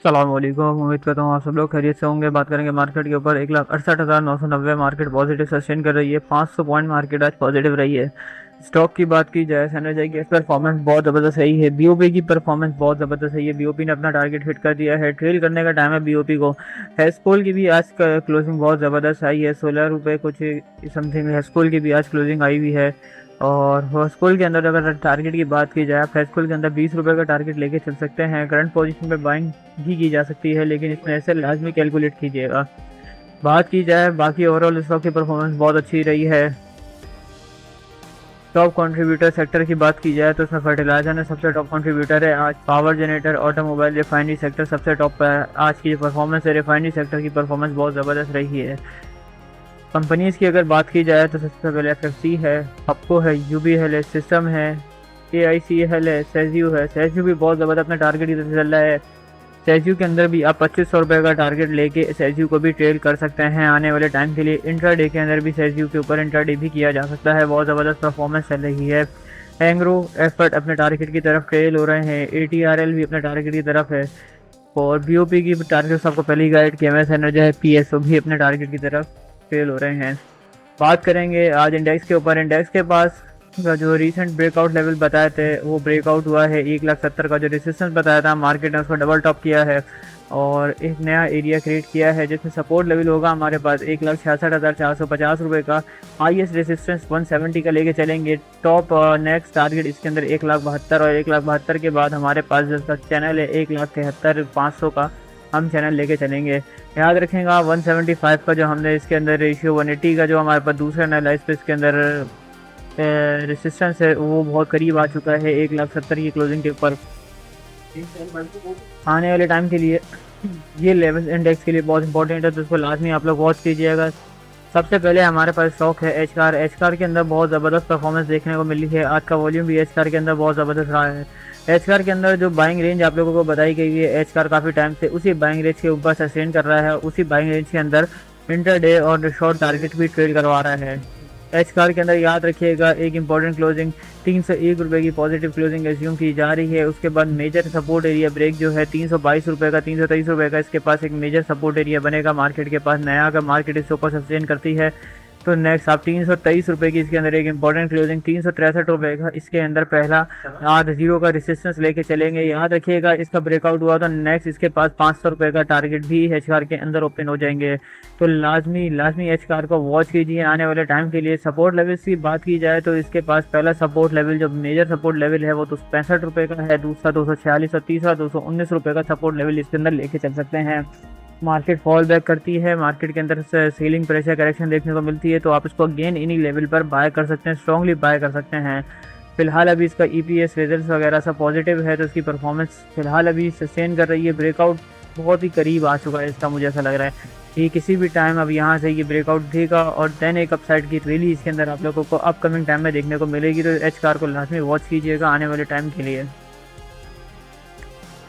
सलामकुम। उम्मीद करता हूँ आप सब लोग खैरियत से होंगे। बात करेंगे मार्केट के ऊपर। 1,68,990 मार्केट पॉजिटिव सस्टेन कर रही है। 500 पॉइंट मार्केट आज पॉजिटिव रही है। स्टॉक की बात की जाए, एनर्जी की परफॉर्मेंस बहुत ज़बरदस्त रही है। बीओपी की परफॉर्मेंस बहुत ज़बरदस्त रही है। बीओपी ने अपना टारगेट हिट कर दिया है। ट्रेल करने का टाइम है बीओपी को। हेस्कोल की भी आज क्लोजिंग बहुत ज़बरदस्त आई है। 16 रुपये कुछ समथिंग हेस्कोल की भी आज क्लोजिंग आई हुई है। और हेस्कोल के अंदर अगर टारगेट की बात की जाए, आप हेस्कोल के अंदर 20 रुपये का टारगेट लेके चल सकते हैं। करंट पोजीशन पे बाइंग भी की जा सकती है, लेकिन इसमें ऐसे लाजमी कैलकुलेट कीजिएगा। बात की जाए बाकी ओवरऑल स्टॉक की परफॉर्मेंस बहुत अच्छी रही है। टॉप कंट्रीब्यूटर सेक्टर की बात की जाए तो उसमें फर्टिलाइजर ने सबसे टॉप कंट्रीब्यूटर है आज। Power generator, automobile, refinery sector सबसे टॉप पर है। आज की जो परफॉर्मेंस है, रिफाइनरी सेक्टर की परफॉर्मेंस बहुत ज़बरदस्त रही है। कंपनीज़ की अगर बात की जाए तो सबसे पहले एफएफसी है, हपको है, यूबी है, सिस्टम है, एआईसी है, सेज्यू है। सेज्यू भी बहुत ज़बरदस्त अपना टारगेट की तरफ चल रहा है। सेज्यू के अंदर भी आप 2500 रुपये का टारगेट लेके सेज्यू को भी ट्रेड कर सकते हैं आने वाले टाइम के लिए। इंट्राडे के अंदर भी सेज्यू के ऊपर इंट्राडे भी किया जा सकता है। बहुत ज़बरदस्त परफॉर्मेंस चल रही है। एंग्रो एफर्ट अपने टारगेट की तरफ ट्रेल हो रहे हैं। एटीआरएल भी अपने टारगेट की तरफ है। और बीओपी की टारगेट आपको पहले ही गाइड किया। एमएस एनर्जी है, पीएसओ भी अपने टारगेट की तरफ ट्रेल हो रहे हैं। बात करेंगे आज इंडेक्स के ऊपर। इंडेक्स के पास का जो रिसेंट ब्रेकआउट लेवल बताए थे वो ब्रेकआउट हुआ है। 1,70,000 का जो रेजिस्टेंस बताया था मार्केट ने उसको डबल टॉप किया है और एक नया एरिया क्रिएट किया है जिसमें सपोर्ट लेवल होगा हमारे पास 1,66,450 रुपये का। हाईएस्ट रेजिस्टेंस 170 का लेके चलेंगे। टॉप नेक्स्ट टारगेट इसके अंदर 1,72,000 और 1,72,000 के बाद हमारे पास जो चैनल है 1,73,500 का हम चैनल लेके चलेंगे। याद रखेगा 175 का जो हमने इसके अंदर रेशियो 180 का जो हमारे पास दूसरे एनालाइज पे इसके अंदर रेसिस्टेंस है वो बहुत करीब आ चुका है 1,70,000 की क्लोजिंग के ऊपर। आने वाले टाइम के लिए ये लेवल इंडेक्स के लिए बहुत इंपॉर्टेंट है, तो उसको लाजमी आप लोग वॉच कीजिएगा। सबसे पहले हमारे पास स्टॉक है एच कार। एच कार के अंदर बहुत ज़बरदस्त परफॉर्मेंस देखने को मिली है। आज का वॉल्यूम भी एच कार के अंदर बहुत ज़बरदस्त रहा है। एच कार के अंदर जो बाइंग रेंज आप लोगों को बताई गई है, एच कार काफ़ी टाइम से उसी बाइंग रेंज के ऊपर सस्टेन कर रहा है। उसी बाइंग रेंज के अंदर इंटरडे और शॉर्ट टारगेट भी ट्रेड करवा रहा है। एच कार के अंदर याद रखिएगा एक इंपॉर्टेंट क्लोजिंग 301 रुपये की पॉजिटिव क्लोजिंग एज्यूम की जा रही है। उसके बाद मेजर सपोर्ट एरिया ब्रेक जो है 322 रुपये का, 323 रुपये का इसके पास एक मेजर सपोर्ट एरिया बनेगा मार्केट के पास नया। अगर मार्केट इसके ऊपर सस्टेन करती है तो नेक्स्ट आप 323 रुपये की इसके अंदर एक इंपॉर्टेंट क्लोजिंग 363 रुपये का इसके अंदर पहला आज जीरो का रेसिस्टेंस लेके चलेंगे। याद रखिएगा इसका ब्रेकआउट हुआ तो नेक्स्ट इसके पास 500 रुपये का टारगेट भी एच कार के अंदर ओपन हो जाएंगे। तो लाजमी लाजमी एच कार को वॉच कीजिए आने वाले टाइम के लिए। सपोर्ट लेवल्स की बात की जाए तो इसके पास पहला सपोर्ट लेवल जो मेजर सपोर्ट लेवल है वो तो 65 रुपये का है, दूसरा 246 और तीसरा 219 रुपये का सपोर्ट लेवल इसके अंदर लेके चल सकते हैं। मार्केट फॉल बैक करती है, मार्केट के अंदर से सेलिंग प्रेशर करेक्शन देखने को मिलती है, तो आप इसको अगेन इन्हीं लेवल पर बाय कर सकते हैं, स्ट्रांगली बाय कर सकते हैं। फिलहाल अभी इसका ईपीएस रिजल्ट्स वगैरह सब पॉजिटिव है तो इसकी परफॉर्मेंस फिलहाल अभी सस्टेन कर रही है। ब्रेकआउट बहुत ही करीब आ चुका है इसका, मुझे ऐसा लग रहा है कि किसी भी टाइम अब यहाँ से ये ब्रेकआउट देगा और देन एक अपसाइड की रैली इसके अंदर आप लोगों को अपकमिंग टाइम में देखने को मिलेगी। तो एच कार को लाजमी वॉच कीजिएगा आने वाले टाइम के लिए।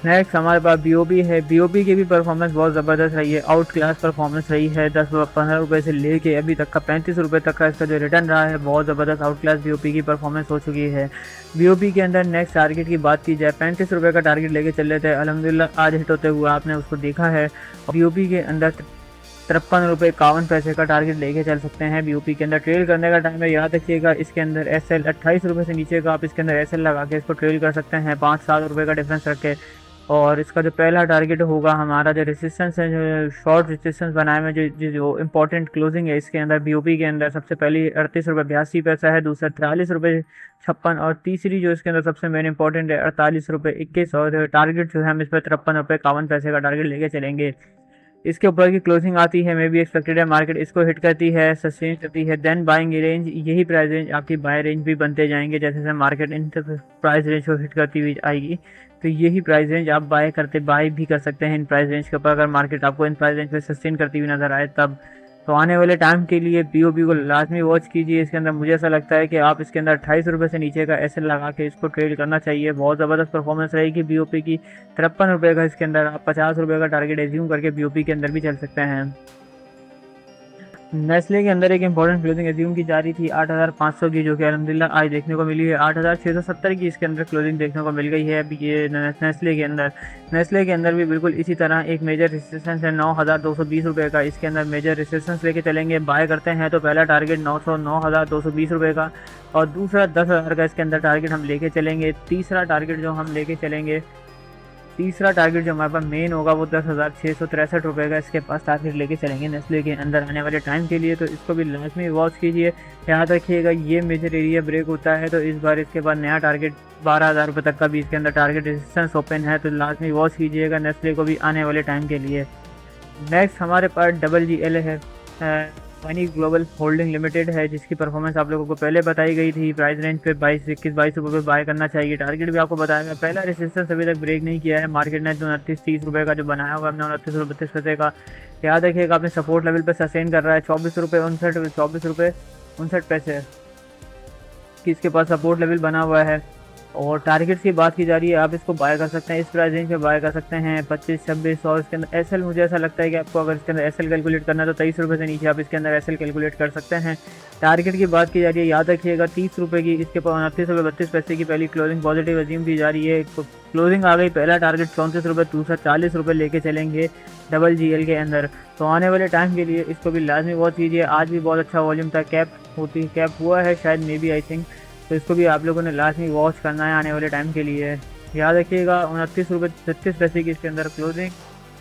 नेक्स्ट हमारे पास बीओपी है। बीओपी की भी परफॉर्मेंस बहुत ज़बरदस्त रही है, आउट क्लास परफॉर्मेंस रही है। 10-15 रुपये से लेके अभी तक का 35 रुपये तक का इसका जो रिटर्न रहा है बहुत ज़बरदस्त आउट क्लास बीओपी की परफॉर्मेंस हो चुकी है। बीओपी के अंदर नेक्स्ट टारगेट की बात की जाए 35 रुपये का टारगेट लेके चल रहे थे, अल्हम्दुलिल्लाह आज हिट होते हुए आपने उसको देखा है। बीओपी के अंदर 53 रुपये 51 पैसे का टारगेट लेके चल सकते हैं। बीओपी के अंदर ट्रेल करने का टाइम है, याद रखिएगा इसके अंदर एसएल 28 रुपये से नीचे का आप इसके अंदर एसएल लगा के इसको ट्रेल कर सकते हैं 5-7 रुपये का डिफरेंस रख के। और इसका जो पहला टारगेट होगा हमारा जो रेसिस्टेंस है, जो शॉर्ट रेसिस्टेंस बनाए में जो इम्पोर्टेंट क्लोजिंग है इसके अंदर बीओपी के अंदर सबसे पहली 38 रुपये 82 पैसा है, दूसरा 43 रुपये 56 और तीसरी जो इसके अंदर सबसे मेन इंपॉर्टेंट है 48 रुपये 21 और टारगेट जो है हम इस पर 53 रुपये 51 पैसे का टारगेट लेके चलेंगे। इसके ऊपर की क्लोजिंग आती है मे बी एक्सपेक्टेड है, मार्केट इसको हिट करती है, सस्टेन करती है, देन बाइंग रेंज, यही प्राइस रेंज आपकी बाय रेंज भी बनते जाएंगे जैसे जैसे मार्केट इन प्राइस रेंज को हिट करती हुई आएगी। तो यही प्राइस रेंज आप बाय भी कर सकते हैं इन प्राइस रेंज के ऊपर, अगर मार्केट आपको इन प्राइस रेंज पे सस्टेन करती हुई नजर आए तब। तो आने वाले टाइम के लिए बीओबी को लाजमी वॉच कीजिए। इसके अंदर मुझे ऐसा लगता है कि आप इसके अंदर 28 रुपये से नीचे का एसएल लगा के इसको ट्रेड करना चाहिए। बहुत ज़बरदस्त परफॉर्मेंस रहेगी बीओपी की। 53 रुपये का इसके अंदर आप 50 रुपये का टारगेट एज्यूम करके बीओपी के अंदर भी चल सकते हैं। नेस्ले के अंदर एक इंपॉर्टेंट क्लोजिंग एज्यूम की जा रही थी 8,500 की, जो कि अल्हम्दुलिल्लाह आज देखने को मिली है 8,670 की इसके अंदर क्लोजिंग देखने को मिल गई है अभी ये नेस्ले के अंदर। नेस्ले के अंदर भी बिल्कुल इसी तरह एक मेजर रेजिस्टेंस है 9,220 रुपये का, इसके अंदर मेजर रेजिस्टेंस लेके चलेंगे। बाय करते हैं तो पहला टारगेट 9,220 रुपये का और दूसरा 10,000 का इसके अंदर टारगेट हम लेके चलेंगे। तीसरा टारगेट जो हमारे पास मेन होगा वो 10,663 रुपये का इसके पास टारगेट लेके चलेंगे नेस्ले के अंदर आने वाले टाइम के लिए, तो इसको भी लाजमी वॉच कीजिए। याद रखिएगा ये मेजर एरिया ब्रेक होता है तो इस बार इसके बाद नया टारगेट 12,000 रुपये तक का भी इसके अंदर टारगेट रेजिस्टेंस ओपन है, तो लाजमी वॉच कीजिएगा नेस्ले को भी आने वाले टाइम के लिए। नेक्स्ट हमारे पास WGL है, मनी ग्लोबल होल्डिंग लिमिटेड है, जिसकी परफॉर्मेंस आप लोगों को पहले बताई गई थी। प्राइस रेंज पे 22 रुपये पे बाय करना चाहिए। टारगेट भी आपको बताया गया, पहला रेजिस्टेंस अभी तक ब्रेक नहीं किया है मार्केट ने, जो 29-30 रुपये का जो बनाया हुआ हमने 29.32 का। याद रखिएगा अपने सपोर्ट लेवल पर सस्टेन कर रहा है 24 रुपये 59 की इसके पास सपोर्ट लेवल बना हुआ है। और टारगेट्स की बात की जा रही है, आप इसको बाय कर सकते हैं, इस प्राइस रेंज पे बाय कर सकते हैं 25-26 और इसके अंदर एसएल मुझे ऐसा लगता है कि आपको अगर इसके अंदर एसएल कैलकुलेट करना है तो 23 रुपये से नीचे आप इसके अंदर एसएल कैलकुलेट कर सकते हैं। टारगेट की बात की जा रही है, याद रखिएगा 30 रुपये की इसके पास 29 रुपये 32 पैसे की पहली क्लोजिंग पॉजिटिव अज्यूम की जा रही है। तो क्लोजिंग आ गई, पहला टारगेट 34 रुपये, दूसरा 40 रुपये लेके चलेंगे WGL के अंदर। तो आने वाले टाइम के लिए इसको भी लाजमी वॉच कीजिए। आज भी बहुत अच्छा वॉल्यूम था, कैप हुआ है शायद मे बी आई थिंक, तो इसको भी आप लोगों ने लाजमी वॉच करना है आने वाले टाइम के लिए। याद रखिएगा 29 रुपये 36 पैसे की इसके अंदर क्लोजिंग,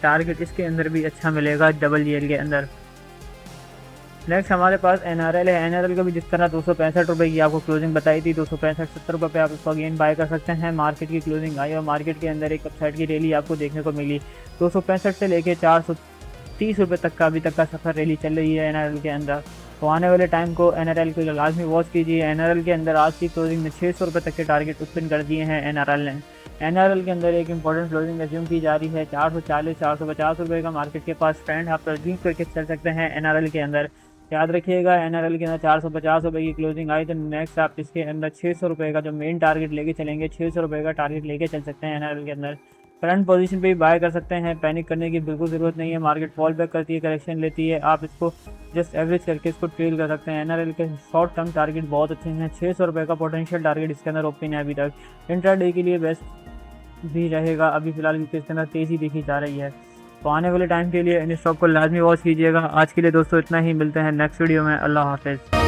टारगेट इसके अंदर भी अच्छा मिलेगा WGL के अंदर। नेक्स्ट हमारे पास NRL है। NRL का भी जिस तरह 265 रुपये की आपको क्लोजिंग बताई थी, 265-70 रुपये पे आप इसको अगेन बाय कर सकते हैं। मार्केट की क्लोजिंग आई और मार्केट के अंदर एक अपसाइड की रैली आपको देखने को मिली 265 से लेके 430 रुपये तक का अभी तक का सफ़र रैली चल रही है NRL के अंदर। तो आने वाले टाइम को NRL को लाजमी वॉच कीजिए। NRL के अंदर आज की क्लोजिंग में 600 रुपये तक के टारगेट ओपन कर दिए हैं NRL ने। NRL के अंदर एक इंपॉर्टेंट क्लोजिंग एज्यूम की जा रही है 440-450 रुपये का मार्केट के पास ट्रेंड आप तर्जीह करके चल सकते हैं NRL के अंदर। याद रखिएगा NRL के अंदर 450 रुपये की क्लोजिंग आई तो नेक्स्ट आप इसके अंदर 600 रुपये का जो मेन टारगेट लेके चलेंगे, 600 रुपये का टारगेट लेके चल सकते हैं NRL के अंदर। करंट पोजीशन पे भी बाय कर सकते हैं, पैनिक करने की बिल्कुल ज़रूरत नहीं है। मार्केट फॉल बैक करती है, करेक्शन लेती है, आप इसको जस्ट एवरेज करके इसको ट्रेल कर सकते हैं। NRL के शॉर्ट टर्म टारगेट बहुत अच्छे हैं, 600 रुपये का पोटेंशियल टारगेट इसके अंदर ओपन है अभी तक। इंट्राडे के लिए बेस्ट भी रहेगा अभी फिलहाल, क्योंकि इसके अंदर तेज़ी देखी जा रही है। तो आने वाले टाइम के लिए इन स्टॉक को लाजमी वॉच कीजिएगा। आज के लिए दोस्तों इतना ही, मिलते हैं नेक्स्ट वीडियो में। अल्लाह हाफिज़।